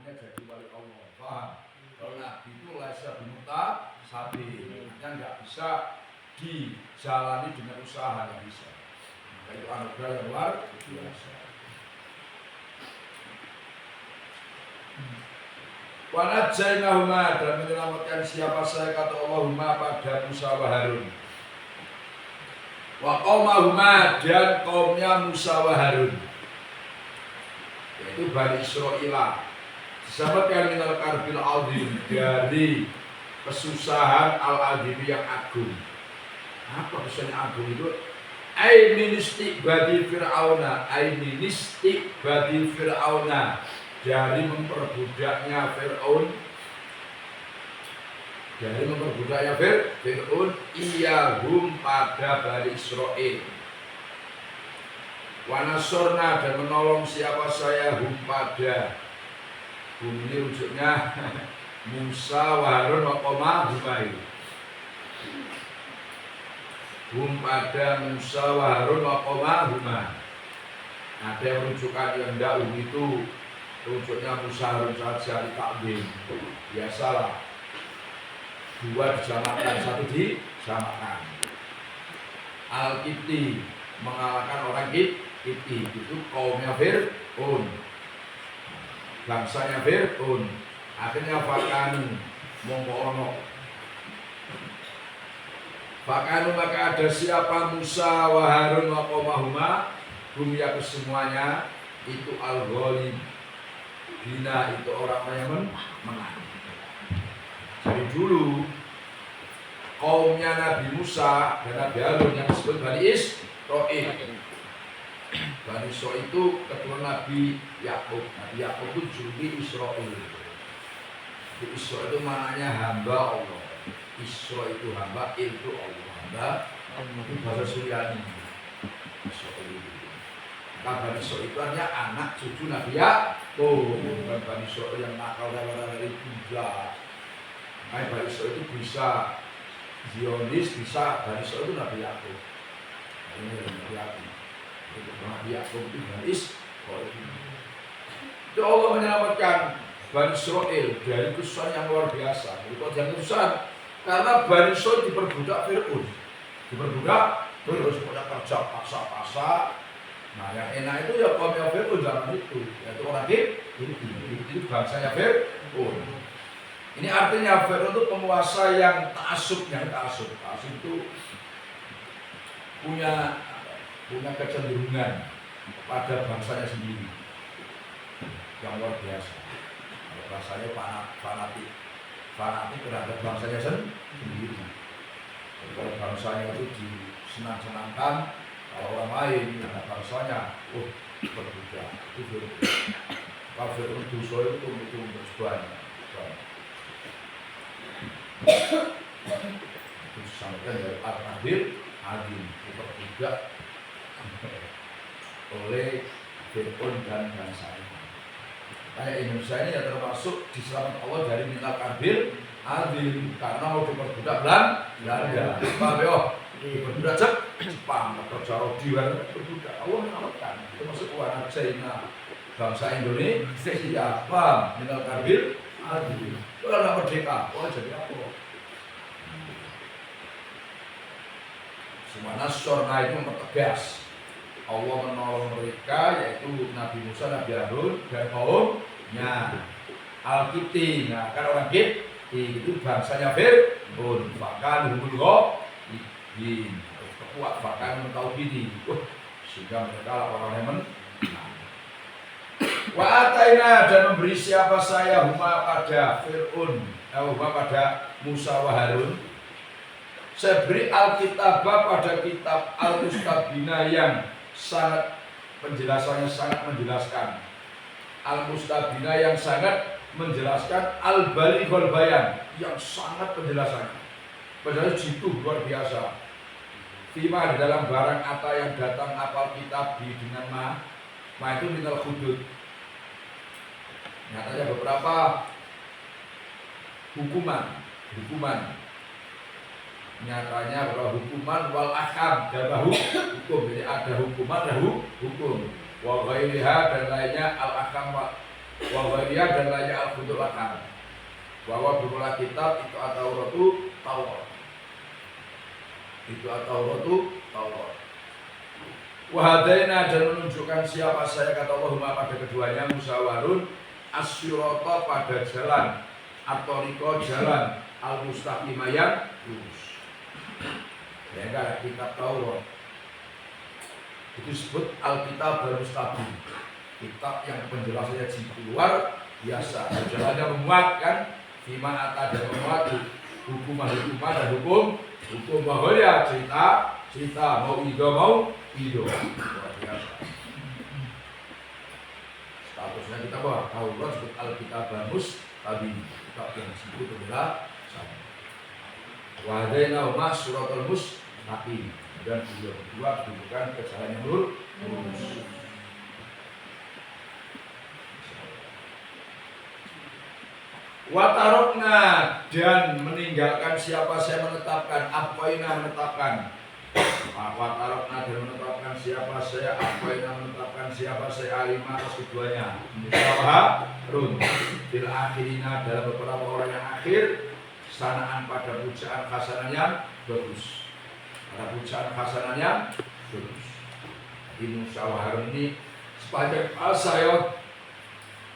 namanya jadi wali Allah. Paham? Kalau Nabi itu laisa bimuta sabi, artinya nggak bisa dijalani dengan usaha, nggak bisa. Nah, itu anugerah yang luar biasa. Wa najainahuma, dan menyelamatkan siapa saya kata Allahumma pada Musa wa Harun. Wa qaumahuma, dan kaumnya Musa wa Harun, yaitu Bani Israil. Diselamatkan minal karbil azim, dari kesusahan al-azim yang agung. Apa kesusahan agung itu? Aininistik badi Fir'auna, aininistik badi Fir'auna, dari memperbudaknya Fir'aun, Fir'aun iyahum pada Bani Israil. Wa nasorna, dan menolong siapa saya hum pada, hum ini rujuknya Musa wa Harun wa qaumahuma. Hum pada Musa wa Harun wa qaumahuma. Ada yang rujukan yang dahulu itu rujuknya Musa Harun saja ditakdim. Biasalah, dua disamakan, satu disamakan. Al-Qibti mengalahkan orang Qibti, itu kaumnya Fir'aun, bangsanya Fir'aun. Akhirnya fakanu mongko fakanu, maka ada siapa Musa wa Harun wa qaumahuma, hum ya kesemuanya itu al-ghalib, bina itu orang yang menang. Jadi dulu kaumnya Nabi Musa dan Nabi Harun yang disebut Bani Israil. Bani Israil itu keturunan Nabi Yakub. Nabi Yakub itu juluki Israil. Israil itu maknanya hamba Allah. Israil itu hamba, itu Allah. Hamba itu bahasa Suryani. Israil itu. Nah, Bani Israil itu hanya anak cucu Nabi Yakub. Bukan Bani Israil yang nakal dari bijak. Nah, Bani Israil itu bisa Zionis, bisa Bani Israil itu Nabi Yakub. Ini Nabi Yakub. Nabi Yakub itu Bani Israil. Itu Allah menyelamatkan Bani Israil dari kesusahan yang luar biasa. Dari kesusahan karena Bani Israil diperbudak Fir'aun. Terus punya kerja paksa-paksa. Nah, yang enak itu ya kaumnya Fir'aun zaman itu. Yaitu orang itu bangsanya Fir'aun. Ini artinya Fir'aun itu penguasa yang ta'assub. Ta'assub itu punya kecenderungan pada bangsanya sendiri yang luar biasa. Bahasanya fanatik terhadap bangsanya sendiri. Kalau bangsanya itu disenang-senangkan, kalau orang lain terhadap bangsanya, berbudak itu Fir'aun. Kalau Fir'aun dosa itu banyak. Itu disampaikan dari Al-Nabil Adim, diperbudak oleh Fir'aun dan bangsanya. Kayak Indonesia ini ya termasuk diselamatkan Allah dari minal karbil Adim, karena mau diperbudak Belanda. Paham ya? Diperbudak Jepang, kerja rodi berbudak. Allah menyelamatkan. Itu masuk warna China, bangsa Indonesia. Paham? Minal karbil Adim. Itu karena merdeka. Wah, jadi apa? Semua nasorna itu mempertegas Allah menolong mereka, yaitu Nabi Musa, Nabi Harun, dan kaumnya Al-Qibti. Nah, kan orang Qibti itu bangsanya Fir'aun. Bahkan humul ghalibin, kuat bahkan mentauhidi. Sehingga mereka orang yang menang. Wa ataina, dan memberi siapa saya huma pada Fir'aun, huma pada Musa wa Harun. Saya beri Alkitabah pada kitab Al-Mustabina yang sangat penjelasannya sangat menjelaskan. Al-Mustabina yang sangat menjelaskan, Al-Balighul Bayan yang sangat penjelasannya. Padahal jitu luar biasa. Fima di dalam barang apa yang datang apal kitab dengan ma itu minal hudud. Nyatanya beberapa hukuman nyatanya bahwa hukuman wal ahkam dan hukum. Jadi ada hukuman dan hukum. Wa ghairiha, dan lainnya al ahkam Wawariya dan lainnya al-kutub lakar. Bahwa bermula kitab itu at-Tauratu Taurat. Itu at-Tauratu Taurat. Wahadaina dan menunjukkan siapa saya kata Allahumma pada keduanya Musa Harun asyirata pada jalan atau riko jalan al-mustaqimah yang lurus. Ya enggak kitab Taurat itu disebut Alkitab al-Mustaqim, kitab yang penjelasannya luar biasa. Jalannya memuatkan firman atas dan memuat hukuman dan hukum bahaya cerita mau ido luar biasa. Statusnya kita bahwa Taurat disebut Alkitab al-Mustaqim, kitab yang disebut adalah wahdaina huma suratul mustaqim, dan beliau bukan ke jalan yang lurus. Watarokna dan meninggalkan siapa saya menetapkan apaina menetapkan. Watarokna dan menetapkan siapa saya apaina menetapkan siapa saya alimah atas keduanya. Musa Harun bil akhirina dalam beberapa orang yang akhir sanaan pada pujaan hasanah yang bagus. Pada pujaan hasanah yang bagus. Jadi Musa Harun ini sepanjang masa ya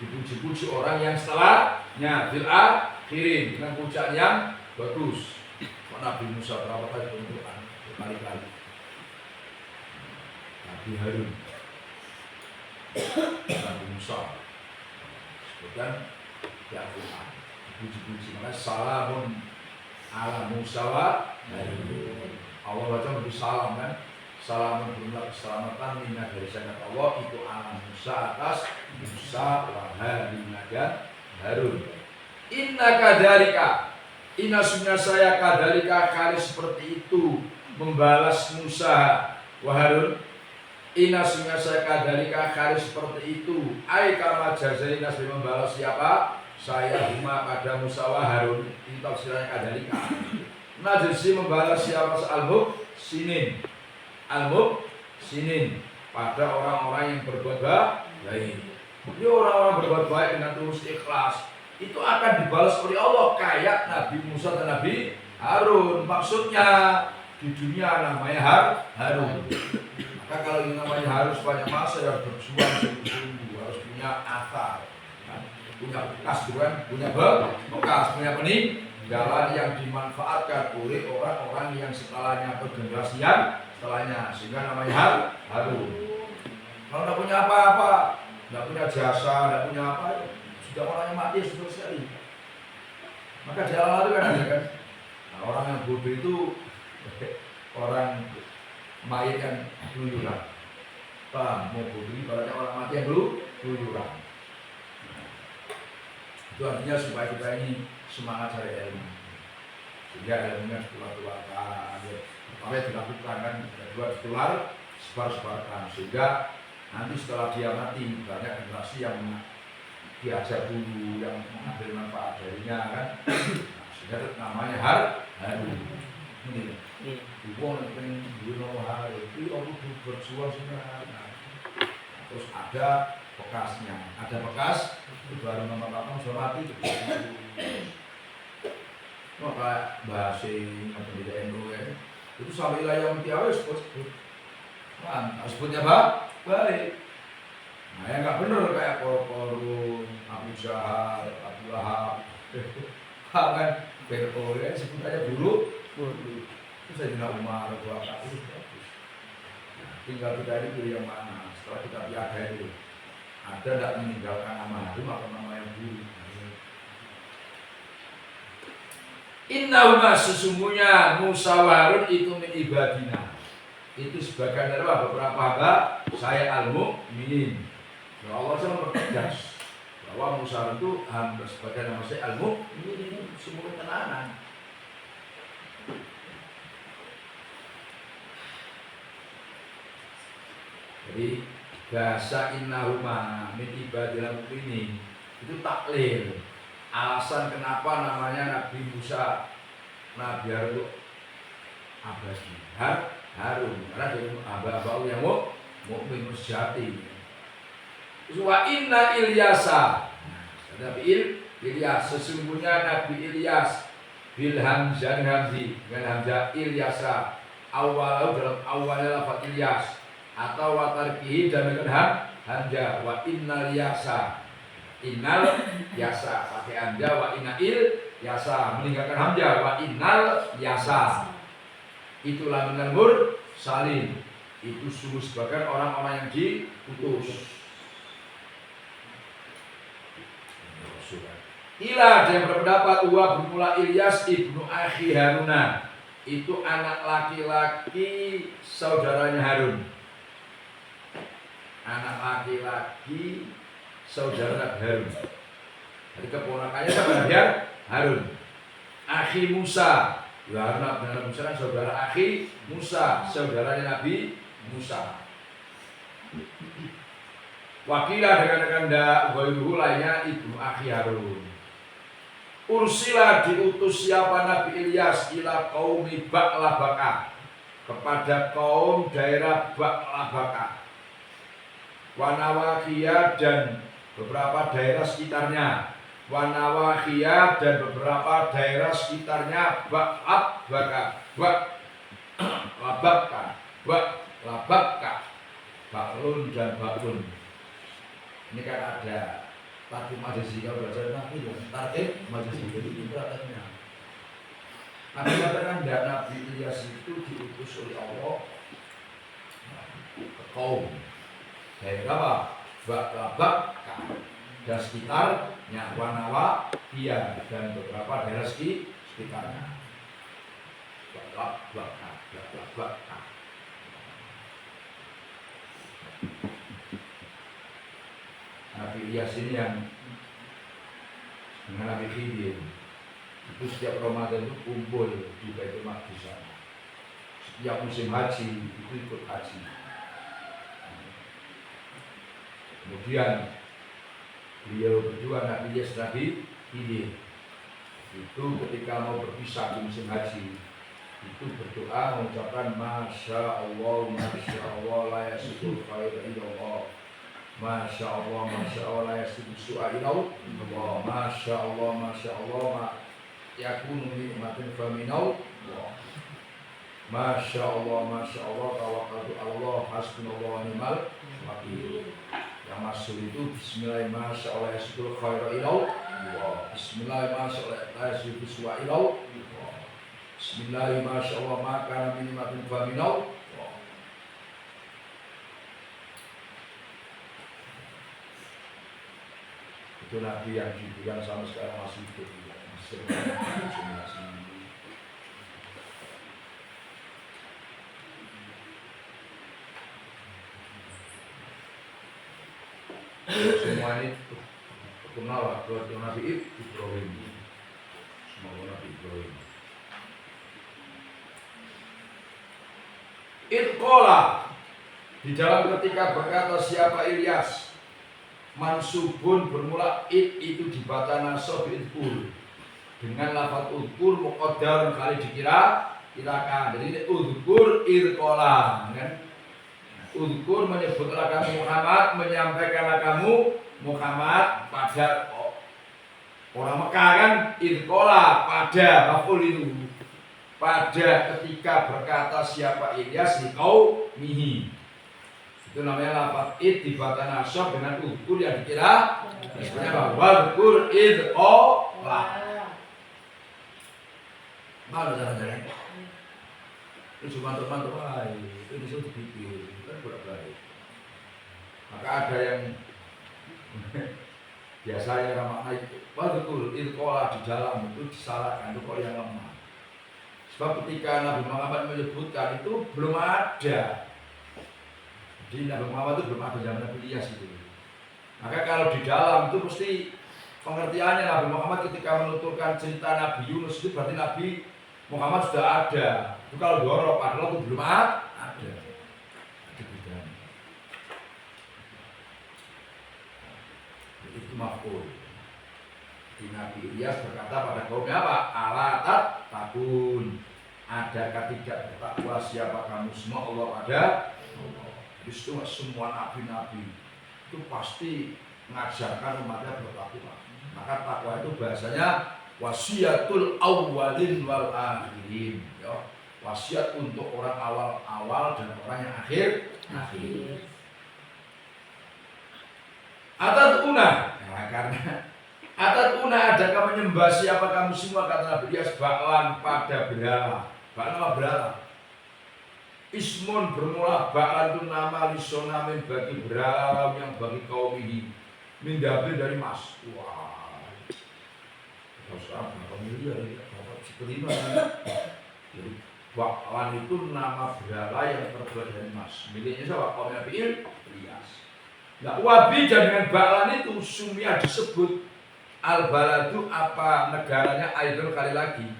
dipuji-puji orang yang setelahnya bil akhirin dengan pujaan yang bagus. Nabi Musa berapa kali bentukan? Berkali-kali. Nabi Harun, Nabi Musa, kemudian ya Quran dipuji-puji. Makanya salamun ala Musa wa Harun. Allah baca lebih salam kan? Salamun jumlah keselamatan minna dari saya kata Allah itu ala Musa atas Musa wa Harun dan Harun. Inna kadhalika, inna sunnah saya kadhalika kali seperti itu membalas Musa wa Harun. Inna sunnah saya kadhalika kali seperti itu. Ai kama jazaina membalas siapa? Saya huma pada Musa wa Harun. Ini tafsirannya kadhalika. Najisi membalas siapa al-mub sinin. Al-mub sinin pada orang-orang yang berbuat baik. Jadi orang-orang berbuat baik dengan tulus ikhlas itu akan dibalas oleh Allah kayak Nabi Musa dan Nabi Harun. Maksudnya di dunia namanya Harun. Maka kalau ini namanya harus banyak masa harus berjuang sungguh-sungguh, harus punya athar, punya bekas bukan, punya bekas, punya peninggalan yang dimanfaatkan oleh orang-orang yang setelahnya atau generasi yang setelahnya, sehingga namanya Harun. Kalau tidak punya apa-apa, tidak punya jasa, tidak punya apa, sudah orangnya mati sudah sekali. Maka jalan itu kan ada kan. Nah, orang yang bodoh itu orang mayat yang keluyuran. Paham? Mau bodoh ibaratnya orang mati yang keluyuran. Itu artinya supaya kita ini semangat cari ilmu. Sehingga ilmunya ditular-tularkan. Makanya dilakukan kan, kedua ditular, sebar-sebarkan. Sehingga nanti setelah dia mati banyak generasi yang diajar dulu, yang mengambil manfaat darinya kan. Sehingga namanya Harun. Ini hubung yang bunuh Harun itu orang berjuang sebenarnya. Terus ada bekasnya, ada bekas itu baru nama-nama sudah mati itu. Maka bahasa atau tidak NU ya itu sampai wilayah Mutiara sebut sebutnya baik. Nah yang nggak benar kayak Korun, Abu Jahal, Abu Lahab, kan Fir'aun ya sebut aja dulu. Itu saya tidak Umar, itu bagus. Nah, tinggal kita ini pilih yang mana. Setelah kita piada itu ada tidak meninggalkan nama Harun atau nama yang buruk. Innahuma sesungguhnya Musa wa Harun itu min ibadina. Itu sebagian dari beberapa hamba saya al-mu'minin. Ya Allah saya mempertegas bahwa Musa Harun itu hamba sebagian nama saya al-mu'minin, semua tenanan. Jadi bahasa innahuma min ibadina mu'minin itu taklil. Alasan kenapa namanya Nabi Musa, Nabi Harun abadi Harun karena dia hamba-hamba yang mukmin sejati. Wa inna Ilyasa Nabi Ilyas, sesungguhnya Nabi Ilyas bil hamzah hamzi dengan hamzah Ilyasa awal dalam awalnya lafaz Ilyas atau watarkihi dan dengan hamzah wa innal yasa innal yasa pakai hamzah wa innal yasa meninggalkan hamzah wa innal yasa itulah minal salin itu sungguh sebagian orang-orang yang diutus. Ila yang berpendapat bermula Ilyas ibnu akhi Haruna itu anak laki-laki saudaranya Harun. Anak laki-laki saudara Harun. Jadi keponakannya sama dia Harun. Akhi Musa. Ya Harun benar Musa kan saudara akhi Musa, saudaranya Nabi Musa. Wakilah dengan kanda ghairuhu lainnya ibnu akhi Harun. Ursila diutus siapa Nabi Ilyas ila qaumi Ba'labaka kepada kaum daerah Ba'labaka Wanawakiyah dan beberapa daerah sekitarnya Wanawakiyah dan beberapa daerah sekitarnya Ba'labaka Ba'labaka Ba'lun dan Ba'lun. Ini kan ada tarikh majasi kalau belajar nabi ya tarikh majasi jadi itu katanya. Nabi katakan Nabi Ilyas itu diutus oleh Allah ke kaum daerah Ba'labak dan sekitarnya Wanawakiyah dan beberapa daerah sekitarnya Ba'labak. Nabi Ilyas ini yang dengan Nabi Khidir itu setiap Ramadan itu kumpul di Baitul Maqdis. Setiap musim haji itu ikut haji. Kemudian beliau berdua Nabi Ilyas Nabi Khidir itu ketika mau berpisah di musim haji itu berdoa mengucapkan Masya Allah la yasudul khair illallah Masya Allah la yasudul su'a illallah Masya Allah yakunu nikmatin faminau Masya Allah tawakkaltu Allah hasbunallah wa ni'mal wakil. Yang masuk itu bismillah Masya Allah yasudul khair illallah bismillah Masya Allah la yasudul su'a illallah bismillah Masya Allah maka nikmatin faminau. Itu Nabi yang dibilang sama sekarang masih hidup masih semua ini kenal keluarga Nabi Ibrahim semua Nabi Ibrahim Itqola di dalam ketika berkata siapa Ilyas mansubun bermula itu dibaca nasab idkur dengan lafaz udkur muqaddar kali dikira-kirakan. Jadi ini udkur idqola kan. Udkur menyebutlah kamu Muhammad, menyampaikanlah kamu Muhammad pada orang Mekah kan idqola pada maf'ul itu pada ketika berkata siapa Ilyas di qaumihi. Itu namanya lafaz id dibaca nasab dengan udkur yang dikira sebenarnya wadkur idqola. Mana cara-caranya? Itu cuma mantuk itu disuruh dipikir, kan kurang baik. Maka ada yang biasanya makna wadkur idqola di dalam itu disalahkan itu kok yang lemah. Sebab ketika Nabi Muhammad menyebutkan itu belum ada. Jadi Nabi Muhammad itu belum ada zaman Nabi Ilyas itu. Maka kalau di dalam itu mesti pengertiannya Nabi Muhammad ketika menuturkan cerita Nabi Yunus itu berarti Nabi Muhammad sudah ada. Itu kalau dorong padahal itu belum ada. Itu bedanya. Itu maf'ul. Nabi Ilyas berkata pada kaumnya apa? Alatat takun. Adakah tidak bertakwa siapa kamu semua Allah ada? Jadi semua nabi-nabi itu pasti mengajarkan umatnya bertakwa. Maka takwa itu bahasanya wasiatul awwalin wal akhirin, ya. Wasiat untuk orang awal-awal dan orang yang akhir. Atatuna, nah, karena atatuna adakah menyembah siapa kamu semua, kata Nabi Ilyas, ba'lan pada berhala. Ba'lan apa berhala? Ismun bermula ba'lan itu nama lisonamin bagi berhala yang bagi kaum ini mindabil dari emas. Wah, terus apa? Miliar ya, dapat sekelima. Jadi ba'lan itu nama berhala yang terbuat dari emas. Miliknya siapa? Kaum Nabi Ilyas. Nah, wabi dengan ba'lan itu sumia disebut al-baladu apa negaranya aidul kali lagi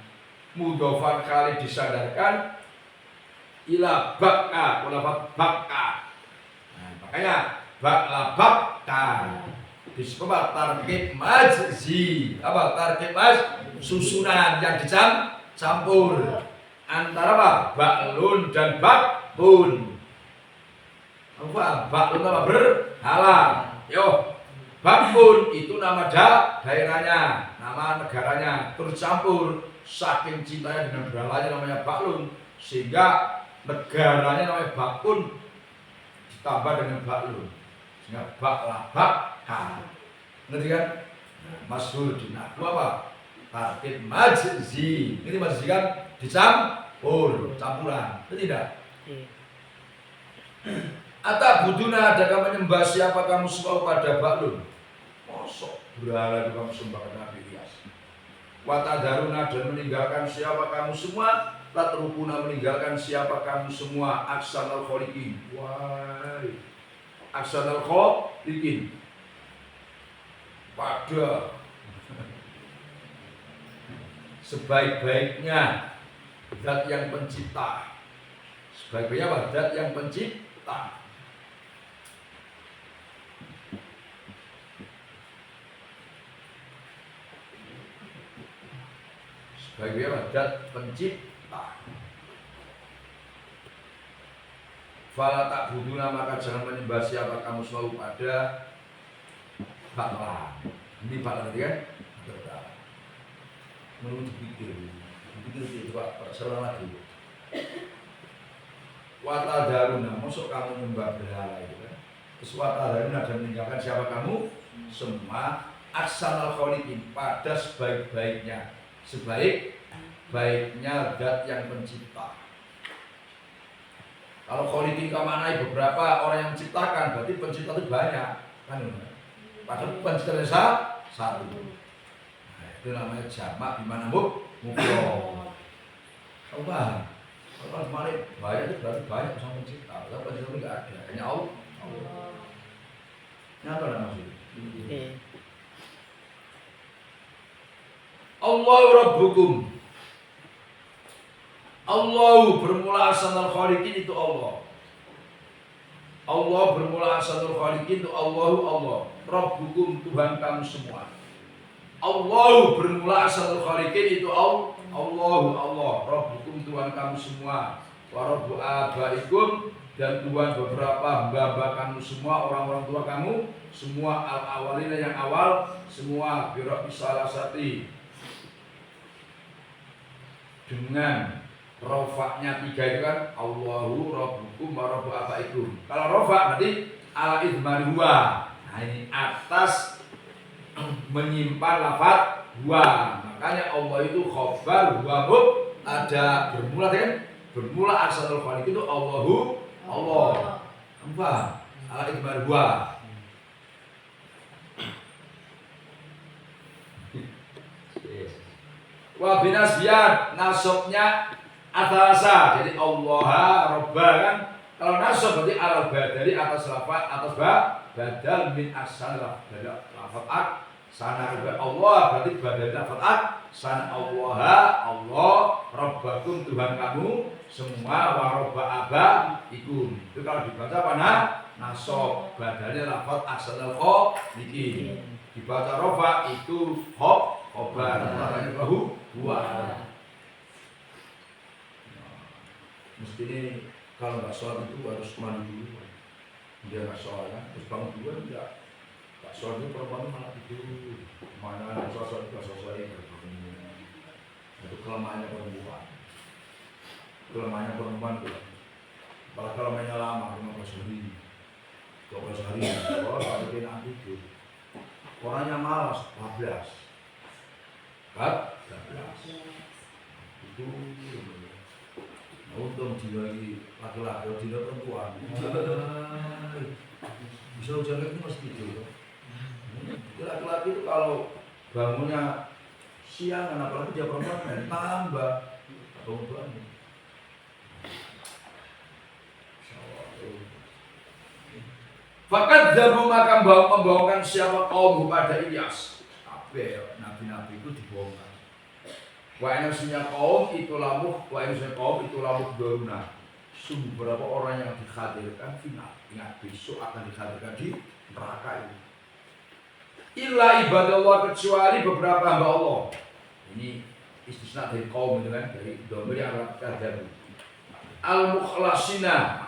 mudhofan kali disadarkan ila bakka ulafat bakka. Nah, makanya bakla bakka disebut tarkib majzi. Apa tarkib susunan yang dicampur antara apa? Baklun dan bakbun. Apa? Baklun apa? Berhala. Yo, bakbun itu nama daerahnya, nama negaranya, tercampur saking cintanya dengan berhalanya namanya baklun, sehingga negaranya namanya bakun ditambah dengan baklun, sehingga baklah bakka. Ngerti kan? Masyhur di nahwu apa? Tarkib majzi. Ini majzi kan dicampur, campuran. Itu tidak? Atabuduna adakah menyembah siapa kamu semua pada baklun? Mosok berhala itu kamu sembah Nabi Ilyas. Watadaruna dan meninggalkan siapa kamu semua. Tatrukuna meninggalkan siapa kamu semua. Aksanal kholiqin. Wahai aksanal kholiqin, pada sebaik-baiknya zat yang pencipta. Sebaik-baiknya apa? Zat yang pencipta. Sebagai zat pencipta. Fala tak buduna maka jangan menyembah siapa kamu selalu pada bakla. Ini bakla tadi kan? Menurut dipikir itu Pak, salah lagi. Watadaruna, masuk kamu menyembah berhala itu kan? Terus watadaruna dan meninggalkan siapa kamu? Semua aksanal kholiqin pada sebaik-baiknya. Sebaik-baiknya zat yang pencipta. Kalau kholiqin kamanai beberapa orang yang menciptakan, berarti pencipta itu banyak kan? Padahal penciptanya satu. Nah, itu namanya jamak di mana mufrad. Kamu paham? Kalau kemarin banyak itu berarti banyak sama pencipta. Kalau pencipta itu nggak ada, hanya Allah. Nyata lah maksudnya. Allahu Rabbukum. Allahu bermula asanul khaliqin itu Allah. Allah bermula asanul khaliqin itu Allahu Allah. Rabbukum Tuhan kamu semua. Allahu bermula asanul khaliqin itu Allahu Allah. Rabbukum Tuhan kamu semua. Wa rabbu abaikum dan Tuhan beberapa hamba-hamba kamu semua, orang-orang tua kamu semua, al-awalina yang awal semua, birok salah satu dengan rofaknya 3 itu kan Allahu Rabbukum wa Rabbu abaikum. Kalau rofak berarti ala idmar huwa. Nah ini atas menyimpan lafaz huwa. Makanya Allah itu khobar huwa ada bermula kan? Bermula asalul khaliq itu Allahu Allah. Apa? Ala idmar huwa. Wa binasbiyan nasabnya atalasa, jadi Allah Rabba kan. Kalau nasab berarti alal badali atas lafaz atas badal min asal lafaz sana Allah berarti badal lafaz sana Allah Rabbakum Tuhan kamu semua wa rabba abaikum. Itu kalau dibaca apa nasab badalnya lafaz asal khaliqin. Dibaca rafa itu khobar maknanya bahu buah. Mestinya kalau nggak sholat itu harus mandi dulu. Dia nggak sholat, terus bangun dulu enggak Soalnya perempuan malah tidur. Mana ada sosok itu itu kelemahannya perempuan. Kelemahannya perempuan tuh. Kalau kelemahannya lama 15 hari, 12 hari, kalau ada kena tidur. Orangnya malas, 14. Kan? 14. Itu untung dilagi laki-laki, tidak perempuan. Bisa hujan itu mesti tidur. Laki-laki itu kalau bangunnya siang, apalagi dia perempuan, tambah bangun. Fakat zabu maka membohongkan siapa kaum pada Ilyas. Tapi nabi-nabi itu dibohongkan. Wa inasnya kaum itu lamuh, doruna. Sungguh berapa orang yang dihadirkan final. Ingat besok akan dihadirkan di neraka ini. Illa ibadallah kecuali beberapa hamba Allah. Ini istisna dari kaum itu kan, dari domir yang terjadi. Al-mukhlasina,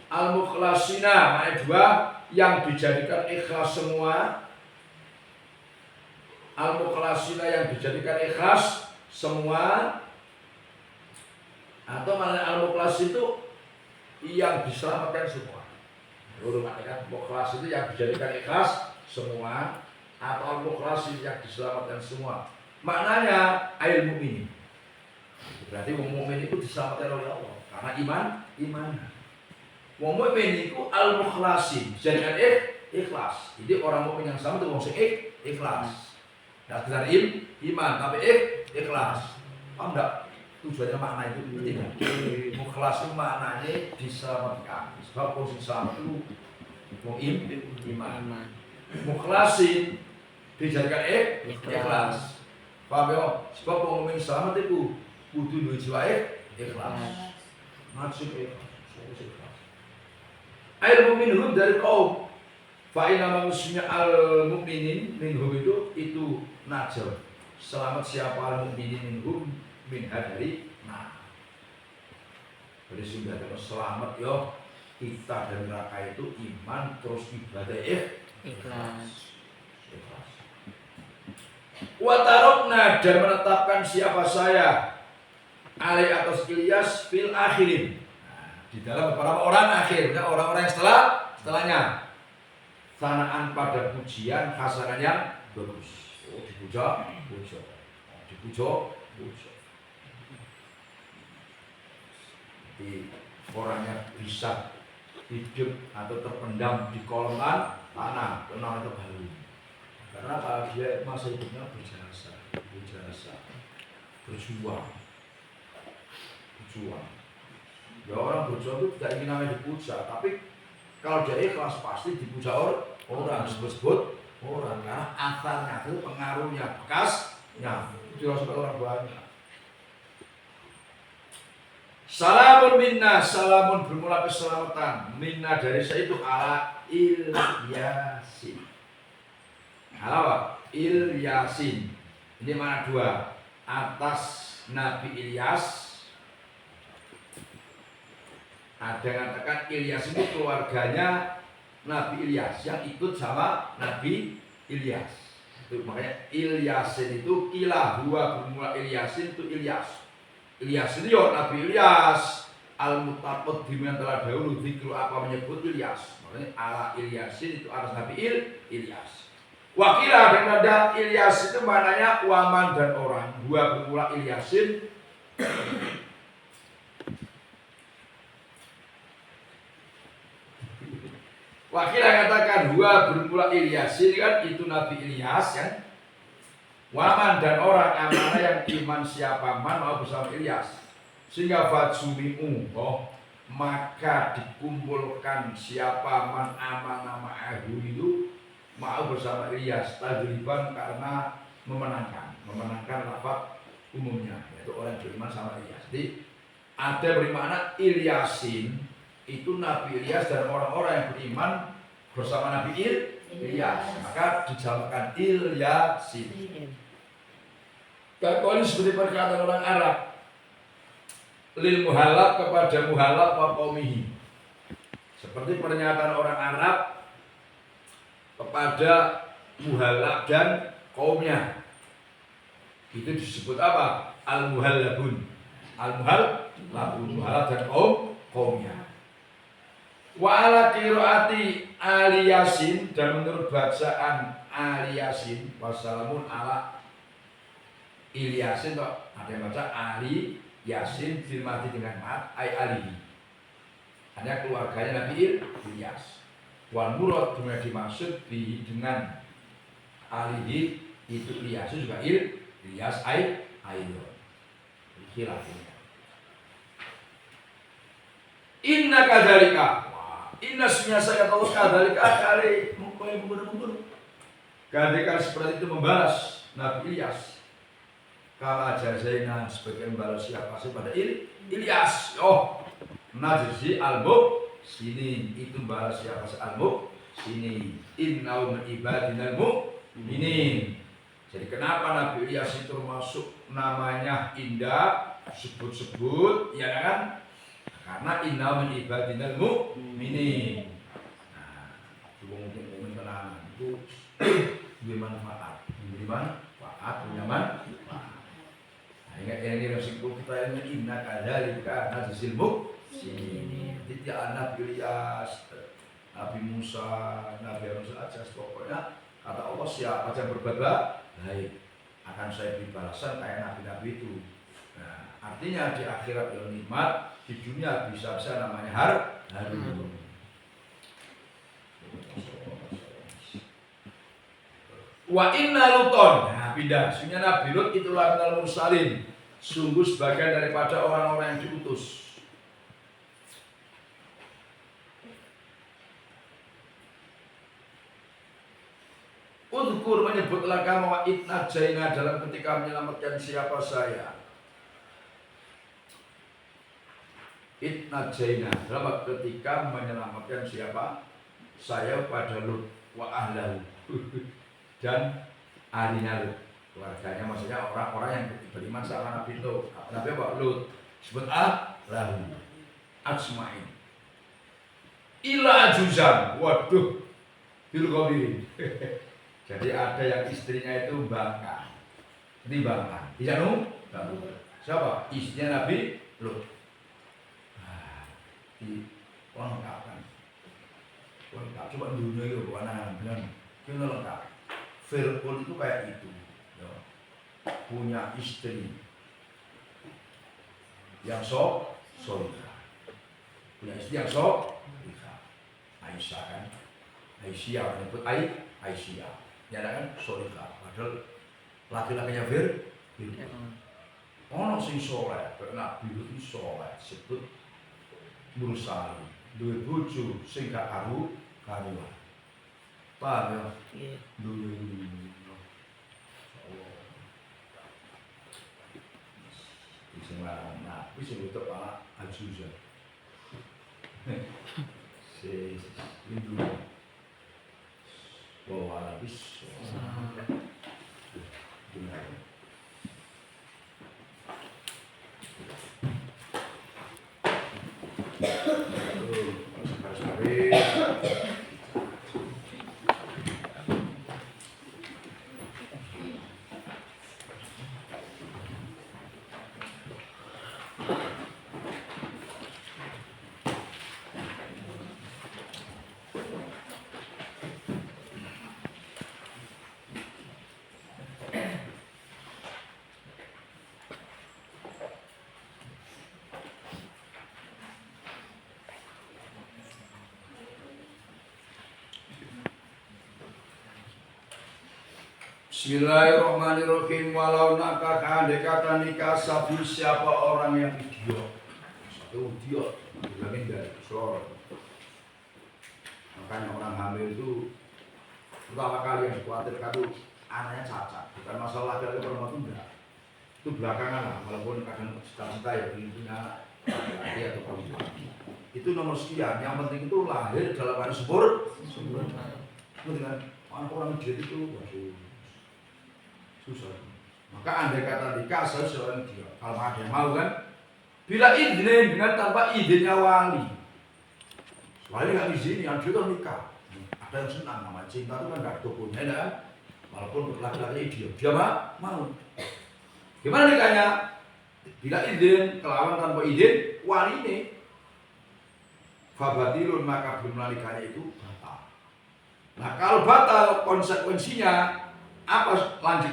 makna dua yang dijadikan ikhlas semua. Al-mukhlasina yang dijadikan ikhlas semua. Atau makna al-mukhlas itu yang diselamatkan semua. Lalu maknanya mukhlas itu yang dijadikan ikhlas semua, atau al-mukhlas yang diselamatkan semua. Maknanya ail mukmin. Berarti wong mukmin itu diselamatkan oleh Allah karena iman. Wong mukmin itu al-mukhlasin, jangan ikhlas. Jadi orang mukmin yang sama itu wong sing ikhlas. Nah, benar iman tapi ikhlas. Paham enggak? Tujuannya makna itu penting. Mukhlas itu maknanya diselamatkan. Sebab wong sing selamat itu wong iman. Mukhlasin dijadikan ikhlas. Paham ya? Sebab wong mukmin selamat itu kudu duwe jiwa ikhlas. Maksud ikhlas. Ail mu'minhum dari kaum. Fa'ina manusia al-mu'minin minhum itu najam. Selamat siapa al-mu'minin minhum min hadari. Nah, jadi sudah ada selamat ya. Kita dari neraka itu iman terus ibadah ikhlas. Watarokna dan menetapkan siapa saya alai atas Ilyas fil akhirin. Di dalam beberapa orang akhirnya orang-orang yang setelahnya sanaan pada pujian hasanah yang bagus. Dipuja. Jadi orangnya bisa hidup atau terpendam di kolong tanah itu baru. Karena apa? Dia masa hidupnya berjasa, berjuang. Ya orang berjuang itu tidak ingin namanya dipuja, tapi kalau dia ikhlas pasti dipuja orang, disebut orang karena akarnya itu pengaruhnya bekasnya itu dirasakan orang banyak. Salamun minna, salamun bermula keselamatan minna dari saya itu ala Ilyasin. Ala Ilyasin. Ini mana dua? Atas Nabi Ilyas. Ada yang mengatakan Ilyas itu keluarganya Nabi Ilyas yang ikut sama Nabi Ilyas. Itu makanya Ilyasin itu kilah dua bermula Ilyasin itu Ilyas. Ilyas itu ya Nabi Ilyas. Al-Mutaqaddim yang telah dahulu zikru apa menyebut Ilyas. Makanya ala Ilyasin itu atas Nabi Ilyas. Wakilah dan ada Ilyas itu maknanya waman dan orang. Dua bermula Ilyasin. Wakil yang katakan dua bermula Ilyas ini kan itu Nabi Ilyas kan. Waman dan orang amanah yang iman siapa man mau bersama Ilyas. Sehingga fadzumi'u maka dikumpulkan siapa man amanah ma'ahu itu mau bersama Ilyas tajriban karena memenangkan lafaz umumnya yaitu orang beriman sama Ilyas. Jadi ada bermakna Ilyasin itu Nabi Ilyas dan orang-orang yang beriman bersama Nabi Ilyas, maka dijamakkan Ilyasin. Kalau ini seperti perkataan orang Arab, lil muhalab kepada muhalab wa qaumihi. Seperti pernyataan orang Arab kepada Muhallab dan kaumnya. Itu disebut apa? Al-Muhallabun. Al-Muhallabun, Muhallab dan kaumnya. Wa ala qiraati Ali Yasin, dan menurut bacaan Ali Yasin, wassalamun ala Ilyasin, ada yang baca Ali Yasin firmati dengan mat ay alihi, hanya keluarganya Nabi Ilyas. Wal murad dengan dimaksud dengan alihi itu Ilyas juga Ilyas ay aidon. Khilafnya. Inna kadzalika. Inna sunya saya tahu kadzalika kali mengkono. Kadzalika seperti itu membalas Nabi Ilyas. Kala jazaina sebagai membalas siapa sih pada Ilyas. Oh, najzi al-muk sini itu membalas siapa sih al-muk sini. Innau min ibadinal mu'minin. Jadi kenapa Nabi Ilyas itu masuk namanya indah sebut-sebut ya kan? Karena innau min ibadinal mu'minin. Nah, itu mungkin tenanan itu bermanfaat. Punya manfaat. Ingat yang ini masih kita ini inna kadzalika najzil muhsinin. Jadi Nabi Ilyas, Nabi Musa, Nabi Harun saja pokoknya kata Allah siapa yang berbuat baik akan saya beri balasan kayak nabi-nabi itu. Nah, artinya di akhirat yang nikmat, di dunia bisa namanya harun. Wa inna Luton, nah pindah, sunya Nabi Lut itulah minal mursalin, sungguh sebagian daripada orang-orang yang diutus. Udhkur menyebutlah kamu wa itna jaina dalam ketika menyelamatkan siapa saya. Itna jaina dalam ketika menyelamatkan siapa saya pada Lut wa ahlahu. Dan ahlinya Lut, keluarganya maksudnya orang-orang yang beriman sama Nabi Lut. Nabi apa? Lut. Sebut lahu ajmain. Ila ajuzan. Waduh. Bil qabirin. Jadi ada yang istrinya itu bangka. Dibangka. Tidak siapa? Istrinya Nabi Lut. Nah, dilengkapkan. Lengkap. Coba dunia itu warna dengan lengkap. Fir'aun itu kayak itu ya. Punya istri yang solihah, punya istri yang solihah. Aisyah kan, Aisyah menyebut Aisyah ya kan solihah, padahal laki-lakinya Fir'aun. Ono sing soleh, Nabi itu soleh, sebut mursali, duwe bojo sing gak karuan. Paham ya? Iya. Dulu. Bisa larang. Nah, bisa untuk Pak Ajuza. Itu. Wah, habis. Benar. Bismillahirrahmanirrahim. Walau nakah andai kata nikah sapi siapa orang yang idiot. Satu idiot, bilangin dari seorang. Makanya orang hamil itu pertama kali yang dikhawatirkan itu anaknya cacat. Bukan masalah laki-laki perempuan itu enggak. Itu belakangan lah, walaupun kadang cita-cita ya punya laki atau perempuan. Itu nomor sekian. Yang penting itu lahir dalam keadaan sempurna. Dengan orang idiot itu waduh. Susah. Maka andai kata nikah seorang dia, kalau ada yang mau kan, bila izin dengan tanpa izinnya wali. Wali nggak izin, yang dia nikah. Ada yang senang nama cinta itu kan nggak tokonya kan, walaupun laki-laki dia mau. Gimana nikahnya? Bila izin, kelawan tanpa izin, wali ini fabatilun, maka belum nikahnya itu batal. Nah kalau batal, konsekuensinya apa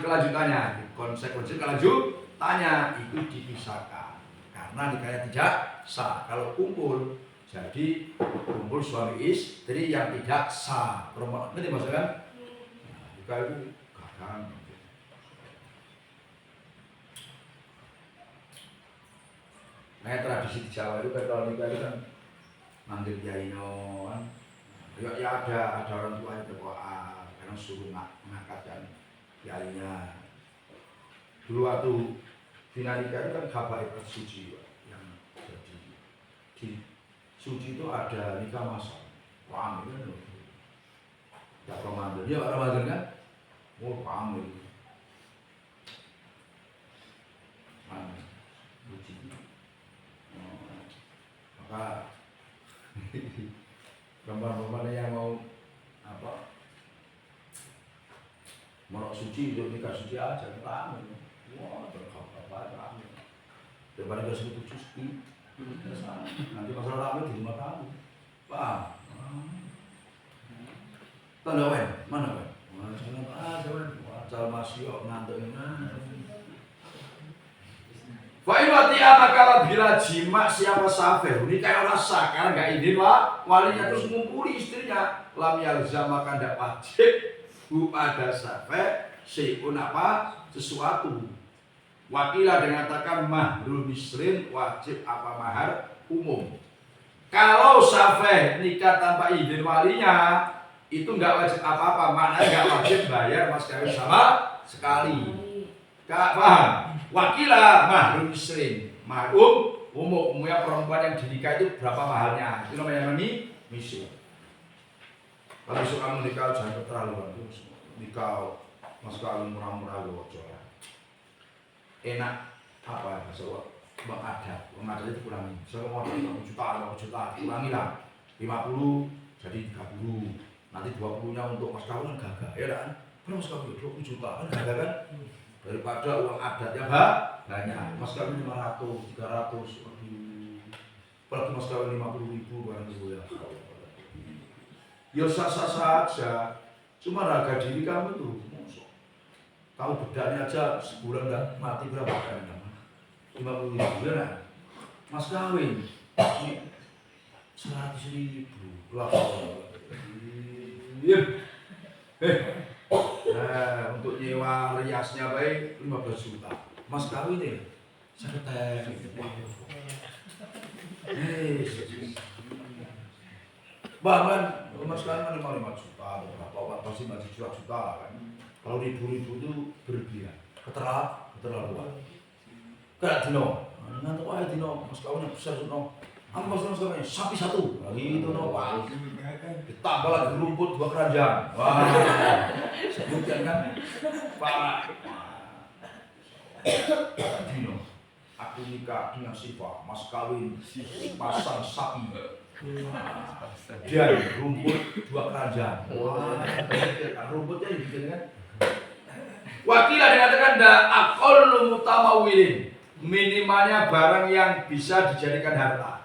kelanjutannya? Konsekuensi kelanjutannya itu dipisahkan karena nikahnya tidak sah. Kalau kumpul, jadi kumpul suami istri yang tidak sah. Perempuan ini maksudnya, nah, nikah itu gagal. Nah tradisi di Jawa itu kalau nikah itu kan manggil kiai kan. Ya ada orang tuanya berdoa, karena suruh mengangkatkan kiainya. Dulu waktu final nikah itu kan habaib suci yang jadi di suci itu ada nikah masal. Paham kan? Tidak Ramadan, ya Ramadan kan? Oh paham itu. Suci. Maka perempuan-perempuan yang mau apa mau suci itu nikah suci aja paham. Wah berapa rame daripada gak sebut suci. Nanti masalah rame di rumah kamu paham. Tanda wen mana wen? Jangan masih ngantuk Fa'ilwatia maka bila jima siapa safir ini kayak orang sah karena gak izin walinya terus ngumpuli istrinya lam yalzam maka tidak wajib pada safir syai'un apa sesuatu. Wakilah dikatakan mahrul misrin wajib apa mahar umum. Kalau safir nikah tanpa izin walinya itu nggak wajib apa-apa, maknanya nggak wajib bayar mas kawin sama sekali. Gak paham? Wakilah mahrul misrin, mahar umumnya perempuan yang dinikah itu berapa mahalnya? Itu namanya misrin. Kalau besok kamu nikah jangan keterlaluan, nikah mas kawin murah-murah loh, enak apa? Soal mengadat itu kurangi. Soal mau 1 juta, kurangilah 50 jadi 30. Nanti 20-nya untuk mas kawin kan gagah, ya kan? Kalau mas kawin 20 juta kan gagah kan? Daripada uang adatnya banyak, mas kawin 500, 300, apalagi mas kawin 50.000 barang itu ya. Ya sah-sah saja, cuma harga diri kamu tuh, kamu bedanya aja sebulan nggak mati berapa kan? 50.000 ya, mas kawin 100.000 lah. Nah, untuk nyewa riasnya baik 15 juta. Mas kawin nih, santai. Bahkan mas kawin 5 juta, berapa pasti masih juta lah kan. Kalau ribu-ribu itu berlebihan, keterlaluan. Kayak dino, ngantuk aja dino, mas kawin yang besar dino. Aku mas kawin sapi 1, gitu no pak. Ditambah lagi rumput 2 keranjang. Wah, sebutkan kan, parah. Dino, aku nikah dengan Siva, mas kawin pasang sapi. Dan rumput 2 keranjang. Wah, rumputnya dibikin kan. Wakilah dikatakan da aqallu mutamawilin, minimalnya barang yang bisa dijadikan harta.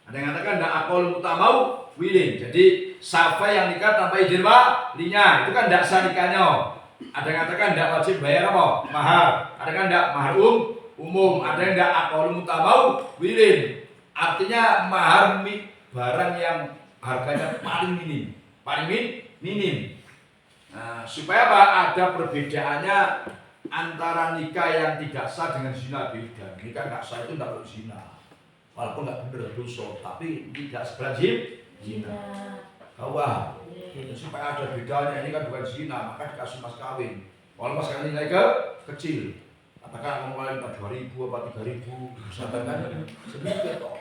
Ada yang mengatakan da aqallu mutamawilin. Jadi safa yang nikah tanpa izin walinya itu kan tidak sah nikahnya. Ada yang mengatakan tidak wajib bayar apa? Mahar. Ada yang tidak mahar umum. Ada yang tidak aqallu mutamawilin. Artinya mahar barang yang harganya paling minim. Nah, supaya apa? Ada perbedaannya antara nikah yang tidak sah dengan zina beda. Nikah nggak sah itu tidak zina, walaupun nggak benar dosa, tapi tidak sebelah zina. Bahwa supaya ada bedanya, ini kan bukan zina, maka dikasih mas kawin. Kalau mas kawin nilai kecil, katakan mulai 2.000 atau 3.000, misalkan sedikit toh.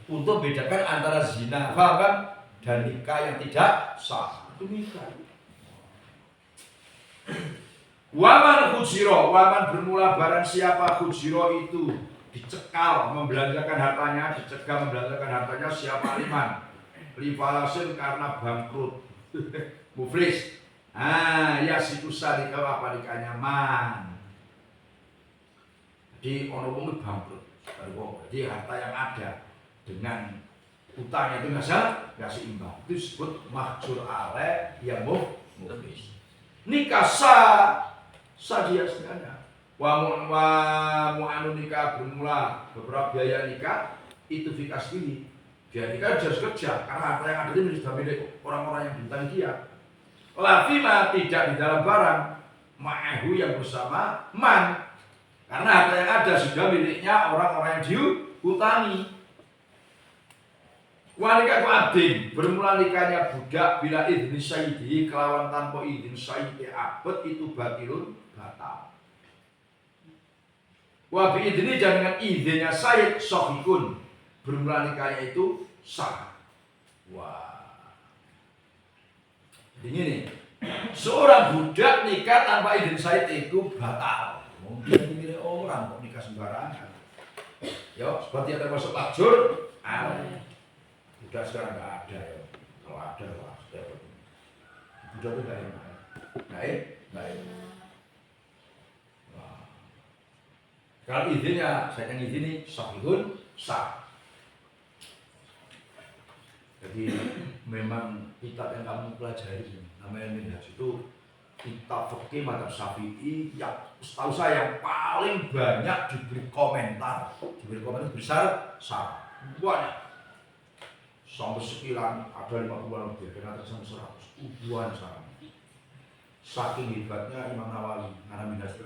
Untuk bedakan antara zina, bahkan dan nikah yang tidak sah. Itu nikah. Waman khujiro, waman bermula barang siapa khujiro itu dicekal membelanjakan hartanya, dicegah membelanjakan hartanya siapa aliman. Lifalasin karena bangkrut. Muflis. Ya sikusa nikah apa nikah nyaman. Jadi ono wong bangkrut. Jadi harta yang ada dengan utang itu nggak seimbang. Itu disebut mahjur alaih yang muflis. Nikah sah dia sebenarnya. Wa mu'anu nikah bermula beberapa biaya nikah itu fikas ini. Biaya nikah harus kerja karena harta yang ada itu sudah milik orang-orang yang diutangi dia. Lafima tidak di dalam barang ma'ahu yang bersama man. Karena harta yang ada sudah miliknya orang-orang yang diutangi. Wanita ku abdin bermula nikahnya budak bila idni sayyidi kelawan tanpa izin sayyidi abad itu batilun batal. Wabi idni dan dengan izinnya sayyid sohikun bermula nikahnya itu sah. Wah, ini seorang budak nikah tanpa izin sayyid itu batal. Mungkin dimiliki orang kok nikah sembarangan. Yo, seperti yang termasuk lajur. Budak sekarang nggak ada ya. Kalau ada lah, budak itu nggak enak. Nggak enak. Kalau izinnya, saya yang izini sahihun sah. Jadi memang kitab yang kamu pelajari namanya Minhaj itu kitab fikih mazhab Syafi'i yang setahu saya yang paling banyak diberi komentar besar banyak sampai sekilan ada 50-an lebih karena sampai 100 ribuan saran. Saking hebatnya Imam Nawawi karena Minhaj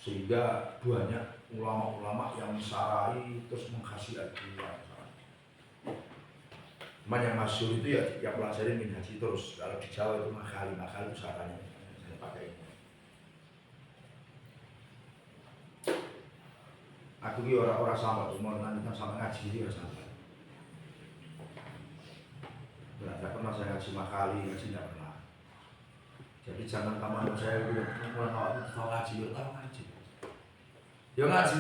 sehingga banyak ulama-ulama yang mensarai terus menghasiat dia. Cuman yang masyhur itu ya yang pelajari Minhaj terus. Kalau di Jawa itu makali itu sarannya saya pakai ini. Aku ini orang-orang sama cuma nanti sama ngaji ini ya sama. Tidak pernah saya ngaji makali, ngaji tidak pernah. Jadi jangan kamu saya itu mulai awal itu tahu ngaji, ya ngaji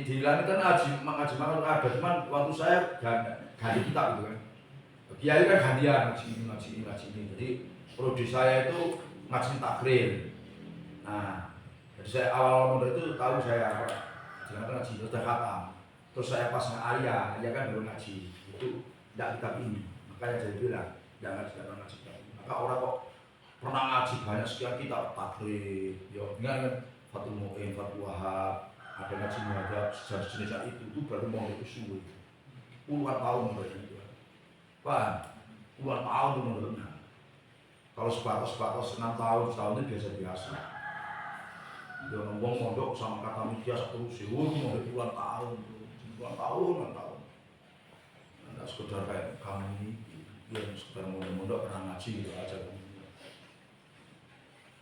di langit kan ngaji makan ada, cuman waktu saya ganti kitab gitu kan. Kiai kan gantian ngaji ini. Jadi prodi saya itu ngaji takrir. Nah, jadi saya awal itu tahu saya jangan ngaji terus khatam. Terus saya pas Arya kan baru ngaji itu tidak kitab ini. Makanya saya bilang jangan ngaji. Maka orang kok pernah ngaji banyak sekian kitab takrir, yo dengan Fathul Mu'in, Fathul Wahab, ada ngaji muhadzab sejenis itu baru mau itu suwe. Puluhan tahun berarti itu. Wah, puluhan tahun itu menurutnya. Kalau sebatas 6 tahun, setahun itu biasa-biasa. Dia ngomong mondok sama kata media terus sih, mau puluhan tahun. Nah, sekedar kayak kamu ini, yang sekedar mondok pernah ngaji gitu aja.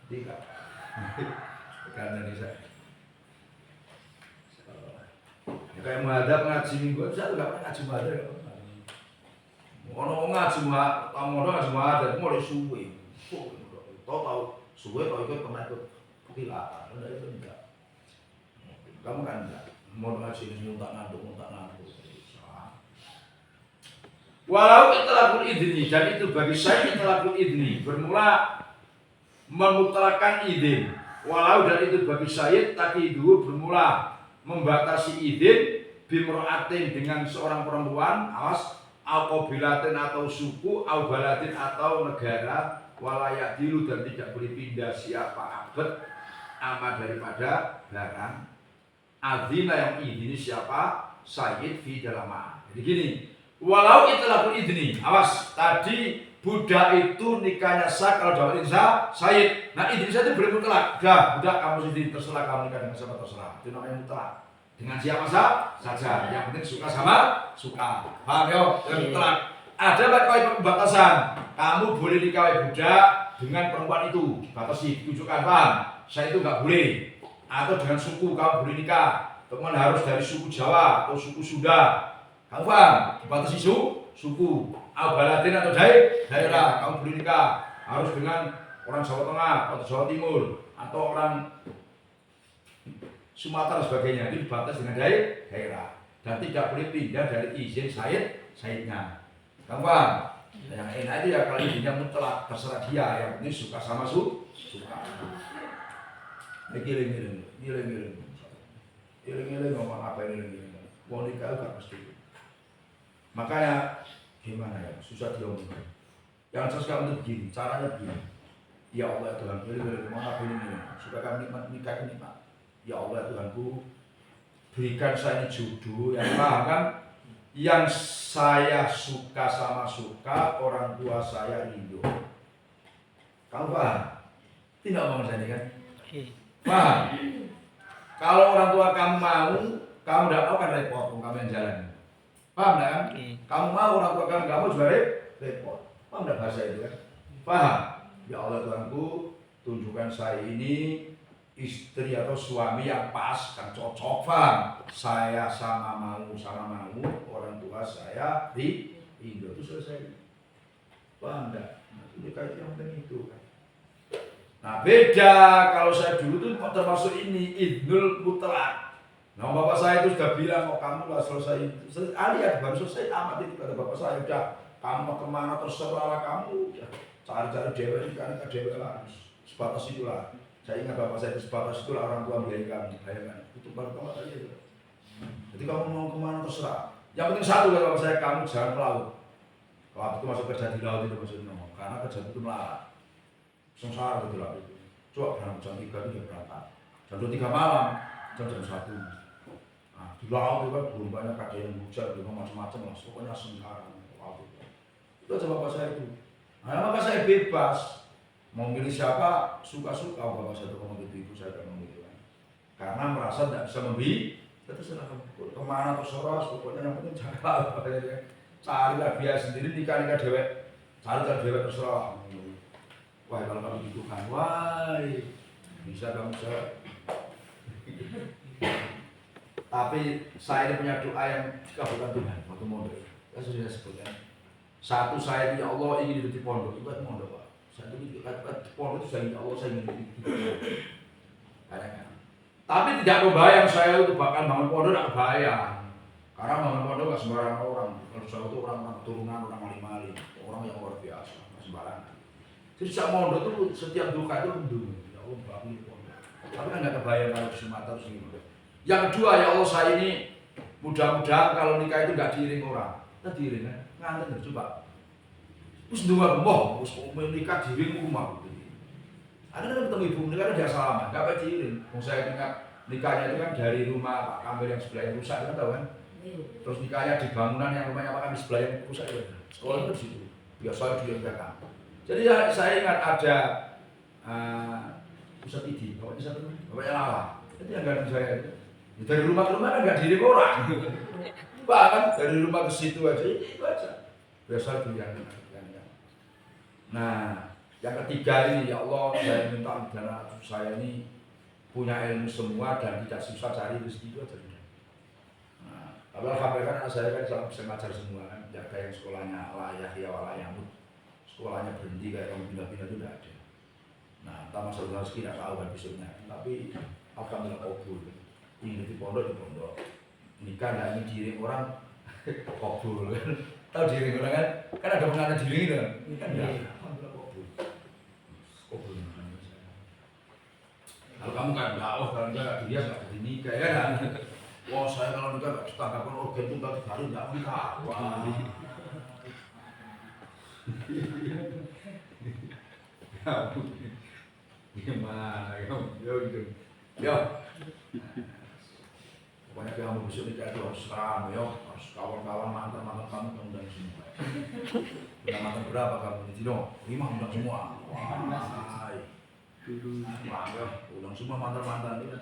Tidak, karena ini saya kayak menghadap ngaji minggu, saya nggak pernah ngaji menghadap. Orang ngaji menghadap, mulai suwe. Tahu suwe, tahu ikut pernah ikut kilatan, itu enggak. Kamu kan enggak, mau ngaji ini muntah ngantuk. Walau itlaqul idni, dan itu bagi saya itlaqul idni bermula memutlakan izin. Walau dan itu bagi Sayyid takidu bermula membatasi izin bimro'atin dengan seorang perempuan, awas, al-qabilatin atau suku, al-baladin atau negara, walayak dilu dan tidak boleh pindah siapa abad ama daripada barang. Adzina yang izini siapa? Sayyid fi dalam ma'an. Jadi gini, walau itulah pun idni, awas, tadi budak itu nikahnya sah kalau dapat izin Sayyid. Nah izin saya itu boleh mutlak. Dah, budak kamu sendiri terserah kamu nikah dengan siapa terserah. Itu namanya mutlak. Dengan siapa saja. Yang penting suka sama suka. Paham ya? Yang mutlak. Ada pembatasan. Kamu boleh nikah budak dengan perempuan itu. Batasi, tunjukkan paham. Saya itu nggak boleh. Atau dengan suku kamu boleh nikah. Teman harus dari suku Jawa atau suku Sunda. Kamu paham? Dibatasi suku. Al-baladin atau daerah, kamu boleh nikah harus dengan orang Jawa Tengah atau Jawa Timur atau orang Sumatera dan sebagainya. Itu dibatasi dengan daerah dan tidak boleh pindah dari izin Sayyid Saidnya. Kamu paham? Yang enak itu ya kalau izinnya mutlak, terserah dia, yang penting suka sama suka. Giling-giling ngomong apa ini. Wong nikah gak pasti. Makanya gimana ya, susah diomongin. Yang harus kamu begini, caranya begini. Ya Allah Tuhan, giling ngomong apa ini. Supaya kamu nikah nikmat. Ya Allah Tuhanku, berikan saya ini jodoh yang paham kan? Yang saya suka sama suka, orang tua saya rindu. Kamu paham? Tidak ngomong saya ini kan? Paham? Kalau orang tua kamu mau, kamu tidak mau kan repot, kamu yang jalan. Paham kan? Kamu mau, orang tua kamu nggak mau juga repot. Paham tidak bahasa itu kan? Paham? Ya Allah Tuhanku, tunjukkan saya ini istri atau suami yang pas, kan cocok, paham? Saya sama mau, orang tua saya di Indo itu selesai. Paham tidak? Nah, itu kayak yang penting itu kan. Nah beda kalau saya dulu tuh termasuk ini idul mutlak. Nah bapak saya itu sudah bilang, oh kamu lah selesai lihat baru selesai tamat itu kata bapak saya, udah kamu mau kemana terserah kamu, ya, cari-cari dewe kan dewe lah, sebatas itulah. Saya ingat bapak saya itu sebatas itulah orang tua biayain kamu, bayangkan itu baru kamu aja itu. Jadi kamu mau kemana terserah. Yang penting satu kata bapak saya, kamu jangan melaut. Kalau itu masuk kerja di laut itu maksudnya, karena kerja itu melarat. Sengsara betul lah itu. Coba berangkat jam 3 itu dia berangkat. Jam 2, 3 malam, jam 1. Nah, di laut itu kan belum banyak ada yang hujan, belum macam-macam lah. Pokoknya sengsara laut itu. Itu aja bapak saya itu. Nah, maka saya bebas. Mau milih siapa, suka-suka. Bapak saya itu ngomong gitu, ibu saya kan ngomong gitu. Karena merasa tidak bisa membeli, kita terserah kamu. Kemana terserah, pokoknya yang penting jangan carilah biaya sendiri, nikah dewek. Cari dewek terserah. Wah kalau kamu gitu kan, wah bisa kamu jawab. Tapi saya ini punya doa yang dikabulkan Tuhan waktu mondok. Saya sudah sebutkan. Satu saya ya Allah ingin hidup di pondok, itu mondok Pak. Saya itu di pondok itu saya ya Allah saya ingin hidup di pondok. Tapi tidak kebayang saya itu bakal bangun pondok, tidak kebayang. Karena bangun pondok nggak sembarangan orang. Kalau saya itu orang keturunan orang mali-mali, orang yang luar biasa, nggak sembarangan. Jadi saya mondok tuh setiap duka itu mendung. Ya Allah bangun pondok. Tapi kan nggak kebayang kalau di Sumatera sini. Yang kedua ya Allah saya ini mudah-mudahan kalau nikah itu nggak diiring orang. Kita diiring kan, nganten coba. Terus dua boh, terus menikah diiring rumah. Ada kan ketemu ibu nikah dia salaman, nggak apa diiring. Saya ingat nikahnya itu kan dari rumah Pak Kamil yang sebelah yang rusak, kan tahu kan? Terus nikahnya di bangunan yang rumahnya Pak Kamil sebelah yang rusak ya. Sekolah itu di situ. Biasa dia belakang. Jadi ya, saya ingat ada Ustadz Idi, bapaknya Lala. Itu yang ganti saya itu. Dari rumah ke rumah kan nggak diri orang. Bahkan dari rumah ke situ aja itu aja. Biasa dia. Nah, yang ketiga ini ya Allah saya minta agar saya ini punya ilmu semua dan tidak susah cari rezeki itu aja. Nah, kalau alhamdulillah kan saya kan bisa ngajar semua kan, jaga yang sekolahnya layak ya walayamut. Sekolahnya berhenti kayak kamu pindah-pindah itu tidak ada. Nah, entah masalah rezeki tidak tahu kan besoknya. Tapi alhamdulillah kabul. Ini di pondok nikah nggak ingin diri orang kabul. Tahu diri orang kan? Kan ada pengantin diri kan? Ini kan nggak. Alhamdulillah kabul. Kabul. Kalau kamu kan nggak, kalau nggak dia nggak jadi nikah ya kan? Wah saya kalau nikah nggak ditangkapkan organ tunggal hari nggak nikah. Wah. Gimana yo gitu yo pokoknya kamu besok nikah itu harus seram yo, harus kawan-kawan mantan kamu undang semua. Udah mantan berapa kamu di sini? 5 undang semua. Wah yo undang semua mantan itu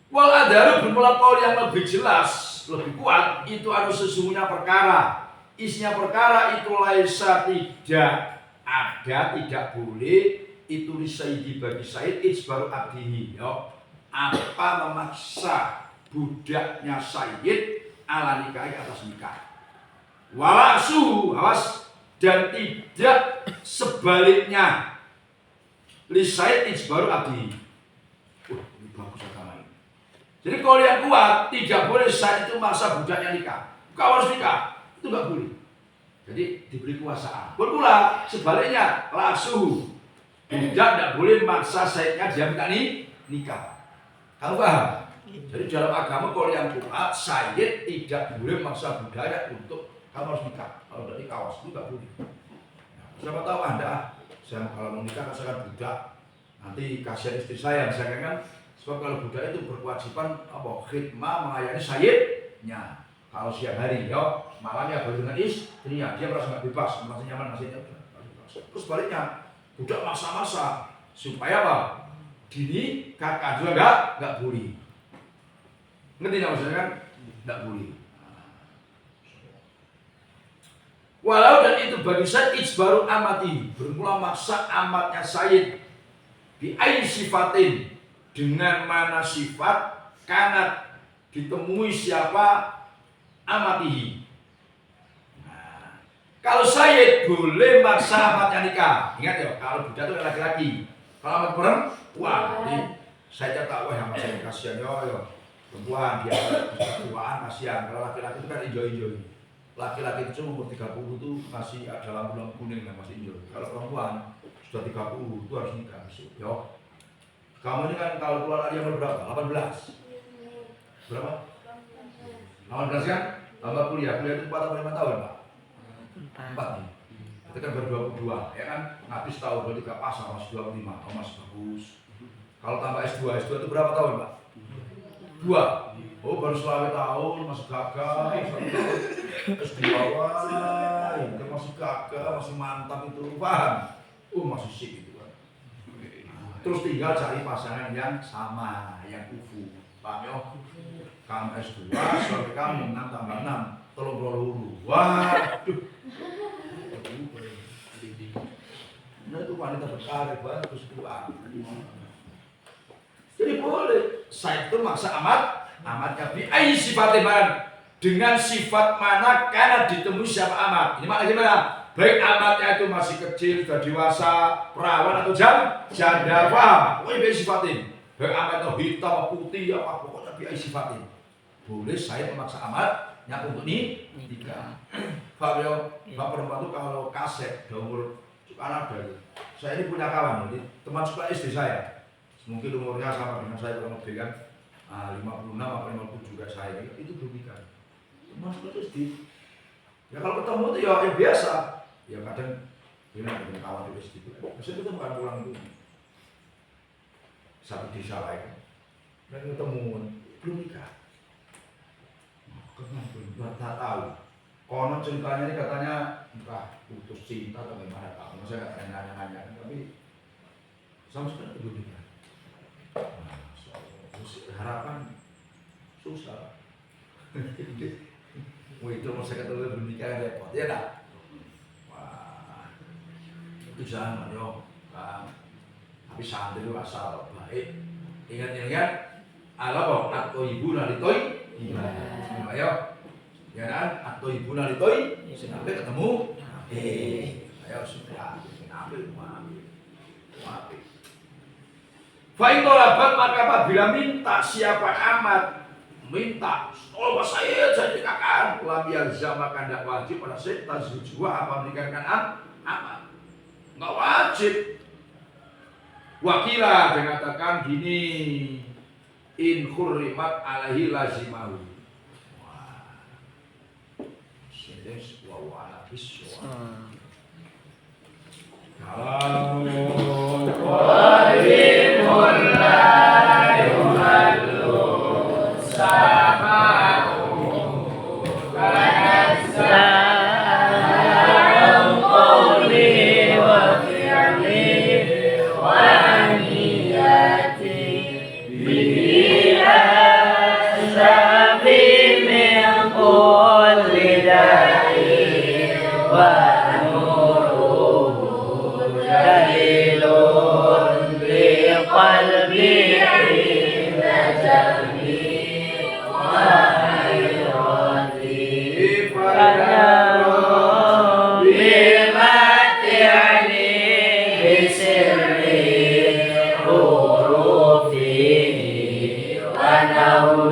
wal adaru bermula qaul yang lebih jelas, lebih kuat itu adalah sesungguhnya perkara. Isinya perkara itu laisa tidak ada, tidak boleh itu lisaidi bagi Said isbaru abdihi yo. Apa memaksa budaknya Said ala nikah atas nikah. Walasu awas dan tidak sebaliknya lisaid isbaru abdihi. Ini bagus agama ini. Jadi kalau yang kuat tidak boleh saat itu masa budaknya nikah. Kau harus nikah, itu nggak boleh. Jadi diberi kuasaan. Pula sebaliknya, lasu budak tidak boleh maksa saidnya dia minta nikah. Kamu paham? Jadi dalam agama kalau yang kuat, said tidak boleh maksa budaya untuk kamu harus nikah. Kalau dari kawas itu nggak boleh. Nah, siapa tahu Anda, saya kalau mau nikah saya budak, nanti kasihan istri saya, misalnya kan. Sebab kalau budak itu berkewajiban khidmah melayani sayyidnya. Kalau siang hari, malamnya baru dengan istrinya, dia merasa nggak bebas, merasa nyaman nasibnya. Terus sebaliknya, budak masa-masa supaya apa? Dini kakak juga nggak boleh. Ngerti nggak maksudnya kan? Nggak boleh. Walau dan itu bagi saya ijbaru amati, bermula maksa amatnya sayyid bi ai sifatin, dengan mana sifat kanat ditemui siapa amatihi. Nah, kalau sayyid boleh maksa amatnya nikah. Ingat ya, kalau budak itu laki-laki. Kalau amat perempuan, jadi saya tak wah amat saya kasihan yo. Perempuan dia tuaan kasihan. Kalau laki-laki itu kan enjoy. Laki-laki itu umur 30 itu masih ada lampu-lampu kuning yang masih enjoy. Kalau perempuan sudah 30 itu harus nikah besok. Yo. Kamu ini kan kalau keluar yang berapa? 18. Berapa? 18 kan? Tambah kuliah itu 4 atau 5 tahun, Pak? 4 nih. Itu kan baru 22, ya kan? Habis tahun berarti gak pas sama masih 25, masih bagus. Kalau tambah S2 itu berapa tahun, Pak? 2. Oh, baru selama tahun masih gagal. S2 itu masih gagal, masih mantap itu, paham? Masih sip itu kan. Terus tinggal cari pasangan yang sama, yang kufu. Paham ya? Kamu S2, suami kamu 6 tambah 6, tolong lulu. Waduh. Nah itu wanita berkarir banget terus kuat. Jadi boleh. Saya itu maksa amatnya bi ai sifatin, dengan sifat mana karena ditemui siapa amat. Ini maknanya gimana? Baik amatnya itu masih kecil, sudah dewasa, perawan atau janda, paham? Pokoknya bi sifatin. Baik amatnya hitam, putih, apa pokoknya bi sifatin. Boleh saya memaksa amatnya untuk nikah. Paham ya? Mbak perempuan itu kalau kaset, umur anak dari saya ini punya kawan, jadi teman sekolah istri saya. Mungkin umurnya sama dengan saya kurang lebih kan 56 atau 57 juga saya itu belum nikah. Teman sekolah istri. Ya kalau ketemu itu ya biasa. Ya kadang dengan kawan di istri itu. Maksudnya kita bukan pulang itu satu desa lain. Dan ketemu belum nikah. Kenapa tak tahu? Konon ceritanya ini katanya entah putus cinta atau gimana tahu. Saya nggak nanya-nanya, tapi sama sekali belum nikah. Harapan susah. Itu masa ketemu belum nikah repot, ya tak? Wah, itu jangan yo. Tapi santri itu asal baik. Ingat-ingat, Allah atau ibu nali toy, ayo, ya kan? Atau ibu nali toy, sampai ketemu. Ayo sudah, ambil. Faitolabat maka apabila minta siapa amat minta, oh saya jadi kakak, lam yalzam maka tidak wajib pada saya tazujwa apa menikahkan amat, nggak wajib. Wakilah dikatakan gini, in khurrimat alaihi lazimahu. Wah, sedes wawala biswa. Kalau Now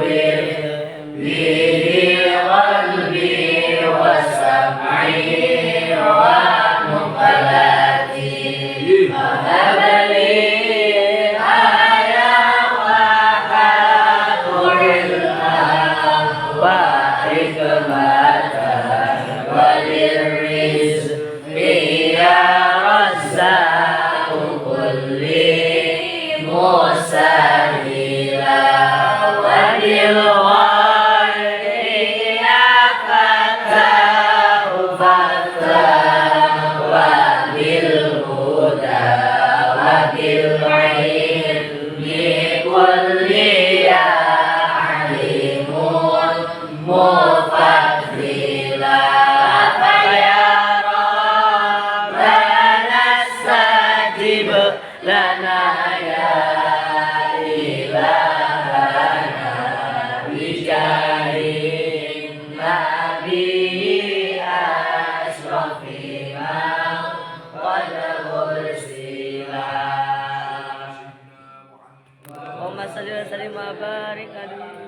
asrofi qad ursila. Allahumma shalli wa sallim wa barik alaihi.